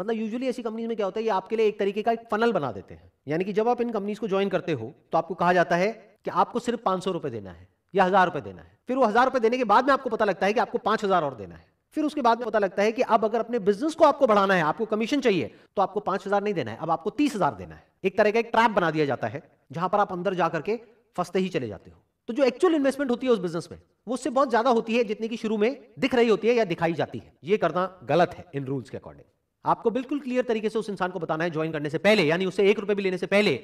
मतलब यूजुअली ऐसी कंपनीज में क्या होता है, ये आपके लिए एक तरीके का एक फनल बना देते हैं। यानी कि जब आप इन कंपनीज को ज्वाइन करते हो तो आपको कहा जाता है कि आपको सिर्फ 500 रुपए देना है या 1000 रुपए देना है। फिर वो 1000 रुपए देने के बाद में आपको पता लगता है कि आपको 5000 और देना है। फिर उसके बाद में पता लगता है कि अब अगर अपने बिजनेस को आपको बढ़ाना है, आपको कमीशन चाहिए, तो आपको 5000 नहीं देना है, अब आपको 30000 देना है। एक तरह का एक ट्रैप बना दिया जाता है जहां पर आप अंदर जाकर के फंसते ही चले जाते हो। तो जो एक्चुअल इन्वेस्टमेंट होती है उस बिजनेस में, वो उससे बहुत ज्यादा होती है जितनी की शुरू में दिख रही होती है या दिखाई जाती है। ये करना गलत है इन रूल्स के अकॉर्डिंग। आपको बिल्कुल क्लियर तरीके से उस इंसान को बताना है ज्वाइन करने से पहले, यानी उससे 1 रुपए भी लेने से पहले,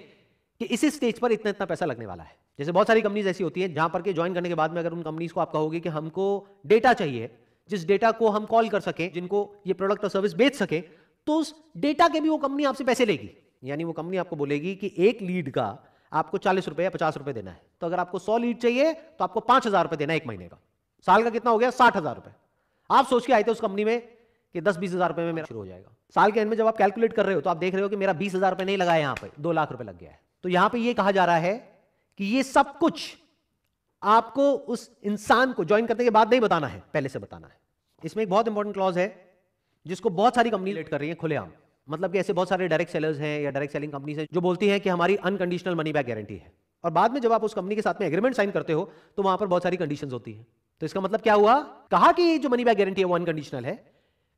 कि इसी स्टेज पर इतना इतना पैसा लगने वाला है। जैसे बहुत सारी कंपनीज ऐसी होती है जहां पर के ज्वाइन करने के बाद में अगर उन कंपनीज को आप कहोगे कि हमको डेटा चाहिए, जिस डेटा को हम कॉल कर सकें, जिनको ये प्रोडक्ट और सर्विस बेच सके, तो उस डेटा के भी वो कंपनी आपसे पैसे लेगी। यानी वो कंपनी आपको बोलेगी कि एक लीड का आपको 40 रुपए या 50 रुपए देना है। तो अगर आपको 100 लीड चाहिए तो आपको 5000 रुपए देना है एक महीने का। साल का कितना हो गया? 60,000 रुपए। आप सोच के आए थे उस कंपनी में कि 10-20 हजार रुपए में मेरा शुरू हो जाएगा। साल के एंड में जब आप कैलकुलेट कर रहे हो तो आप देख रहे हो कि मेरा 20,000 रुपए नहीं लगा है, यहां पे 2 लाख रुपए लग गया है। तो यहां पे ये कहा जा रहा है कि ये सब कुछ आपको उस इंसान को ज्वाइन करने के बाद नहीं बताना है, पहले से बताना है। इसमें एक बहुत इंपॉर्टेंट क्लॉज है जिसको बहुत सारी कंपनी लेट कर रही है खुलेआम। मतलब कि ऐसे बहुत सारे डायरेक्ट सेलर्स हैं या डायरेक्ट सेलिंग कंपनीज हैं जो बोलती हैं कि हमारी अनकंडीशनल मनी बैक गारंटी है, और बाद में जब आप उस कंपनी के साथ में एग्रीमेंट साइन करते हो तो वहां पर बहुत सारी कंडीशंस होती हैं। तो इसका मतलब क्या हुआ? कहा कि जो मनी बैक गारंटी है वो अनकंडीशनल है,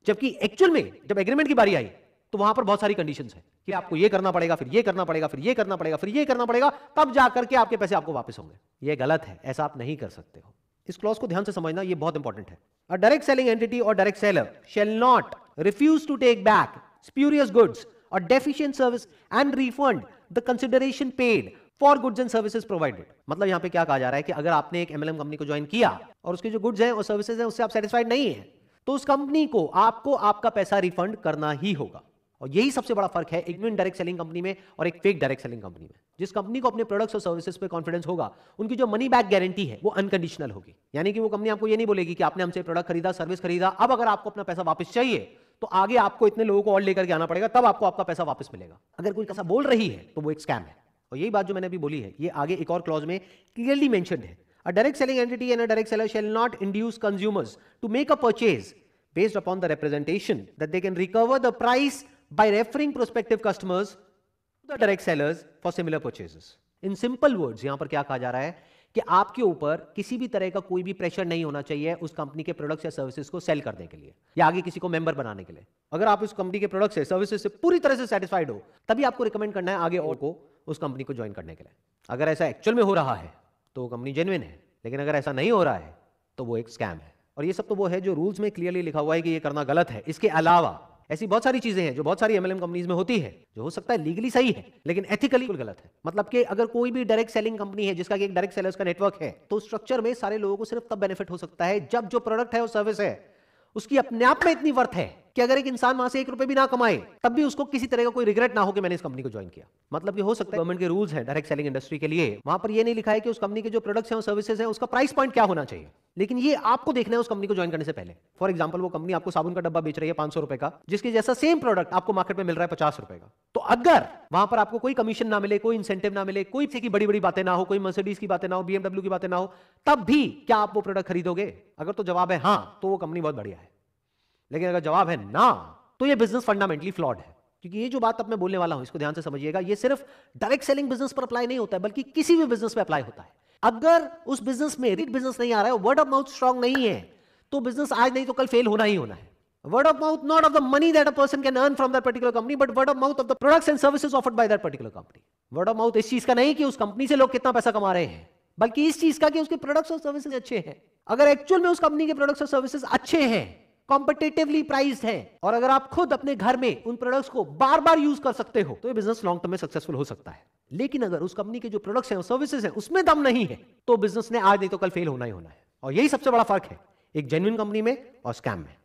जबकि एक्चुअल में जब एग्रीमेंट की बारी आई तो वहां पर बहुत सारी कंडीशंस है कि आपको ये करना पड़ेगा, फिर ये करना पड़ेगा, फिर ये करना पड़ेगा, फिर ये करना पड़ेगा, तब जाकर के आपके पैसे आपको वापस होंगे। ये गलत है, ऐसा आप नहीं कर सकते हो। इस क्लॉज को ध्यान से समझना, ये बहुत इंपॉर्टेंट है। अ डायरेक्ट सेलिंग एंटिटी और direct seller shall not refuse to take back spurious goods और deficient service and refund the consideration paid for goods and services provided. मतलब यहां पे क्या कहा जा रहा है कि अगर आपने एक एमएलएम कंपनी को ज्वाइन किया और उसके जो गुड्स हैं और सर्विसेज हैं उससे आप सेटिस्फाइड नहीं है, तो उस कंपनी को आपको आपका पैसा रिफंड करना ही होगा। और यही सबसे बड़ा फर्क है एक जेन्युइन डायरेक्ट सेलिंग कंपनी में और एक फेक डायरेक्ट सेलिंग कंपनी में। जिस कंपनी को अपने प्रोडक्ट्स और सर्विसेज पे कॉन्फिडेंस होगा, उनकी जो मनी बैक गारंटी है वो अनकंडीशनल होगी। यानी कि वो कंपनी आपको ये नहीं बोलेगी कि आपने हमसे प्रोडक्ट खरीदा, सर्विस खरीदा, अब अगर आपको अपना पैसा वापस चाहिए तो आगे आपको इतने लोगों को और लेकर के आना पड़ेगा, तब आपको आपका पैसा वापस मिलेगा। अगर कोई ऐसा बोल रही है तो वो एक स्कैम है। और यही बात जो मैंने अभी बोली है ये आगे एक और क्लॉज में क्लियरली मेंशन्ड है। A direct selling entity and a direct seller shall not induce consumers to make a purchase based upon the representation that they can recover the price by referring prospective customers to the direct sellers for similar purchases. In simple words, यहां पर क्या कहा जा रहा है कि आपके ऊपर किसी भी तरह का कोई भी प्रेशर नहीं होना चाहिए उस कंपनी के प्रोडक्ट्स या सर्विसेज को सेल करने के लिए या आगे किसी को मेंबर बनाने के लिए। अगर आप उस कंपनी के प्रोडक्ट्स से सर्विसेज से पूरी तरह से सेटिस्फाइड हो, तभी आपको रिकमेंड करना है आगे और को उस कंपनी को ज्वाइन करने के लिए। अगर ऐसा एक्चुअल में हो रहा है तो वो कंपनी जेन्युइन है, लेकिन अगर ऐसा नहीं हो रहा है तो वो एक स्कैम है। और ये सब तो वो है जो रूल्स में क्लियरली लिखा हुआ है कि ये करना गलत है। इसके अलावा ऐसी बहुत सारी चीजें हैं जो बहुत सारी एमएलएम कंपनीज में होती है, जो हो सकता है लीगली सही है लेकिन एथिकली गलत है। मतलब कि अगर कोई भी डायरेक्ट सेलिंग कंपनी है जिसका एक डायरेक्ट सेलर्स का नेटवर्क है, तो स्ट्रक्चर में सारे लोगों को सिर्फ तब बेनिफिट हो सकता है जब जो प्रोडक्ट है और सर्विस है उसकी अपने आप में इतनी वर्थ है कि अगर एक इंसान वहां से 1 रुपए भी ना कमाए तब भी उसको किसी तरह का कोई रिग्रेट ना हो कि मैंने इस कंपनी को ज्वाइन किया। मतलब कि हो सकता है गवर्नमेंट के रूल्स हैं डायरेक्ट सेलिंग इंडस्ट्री के लिए, वहां पर ये नहीं लिखा है कि उस कंपनी के जो प्रोडक्ट्स हैं और सर्विसेज हैं उसका प्राइस पॉइंट क्या होना चाहिए, लेकिन ये आपको देखना है उस कंपनी को ज्वाइन करने से पहले। फॉर एग्जांपल, वो कंपनी आपको साबुन का डब्बा बेच रही है 500 रुपए का, जिसके जैसा सेम प्रोडक्ट आपको मार्केट में मिल रहा है 50 रुपए का। तो अगर वहां पर आपको कोई कमीशन ना मिले, कोई इंसेंटिव ना मिले, कोई की बड़ी बड़ी बातें ना हो, कोई मर्सिडीज की बातें ना हो, BMW की बातें ना हो, तब भी क्या आप वो प्रोडक्ट खरीदोगे? अगर तो जवाब है हाँ, तो वो कंपनी बहुत बढ़िया है। लेकिन अगर जवाब है ना, तो ये बिजनेस फंडामेंटली फ्लॉड है। क्योंकि ये जो बात अब मैं बोलने वाला हूं इसको ध्यान से समझिएगा, ये सिर्फ डायरेक्ट सेलिंग बिजनेस पर अप्लाई नहीं होता है बल्कि किसी भी बिजनेस पे अप्लाई होता है। अगर उस बिजनेस में रिपीट बिजनेस नहीं आ रहा है, वर्ड ऑफ माउथ स्ट्रांग नहीं है, तो बिजनेस आज नहीं तो कल फेल होना ही होना है। Word of mouth not of the money that a person can earn from that particular company, but word of mouth of the products and services offered by that particular company. Word of mouth इस चीज का नहीं कि उस company से लोग कितना पैसा कमा रहे हैं, बल्कि इस चीज का कि उसके प्रोडक्ट्स और सर्विसेज अच्छे हैं। अगर एक्चुअल में उस कंपनी के प्रोडक्ट्स और सर्विसेज अच्छे हैं, कॉम्पिटिटिवली प्राइस्ड है, और अगर आप खुद अपने घर में उन प्रोडक्ट्स को बार बार यूज कर सकते हो, तो ये बिजनेस लॉन्ग टर्म में सक्सेसफुल हो सकता है। लेकिन अगर उस कंपनी के जो प्रोडक्ट्स हैं और सर्विसेज हैं उसमें दम नहीं है, तो बिजनेस ने आज नहीं तो कल फेल होना ही होना है। और यही सबसे बड़ा फर्क है एक जेन्युइन कंपनी में और स्कैम में।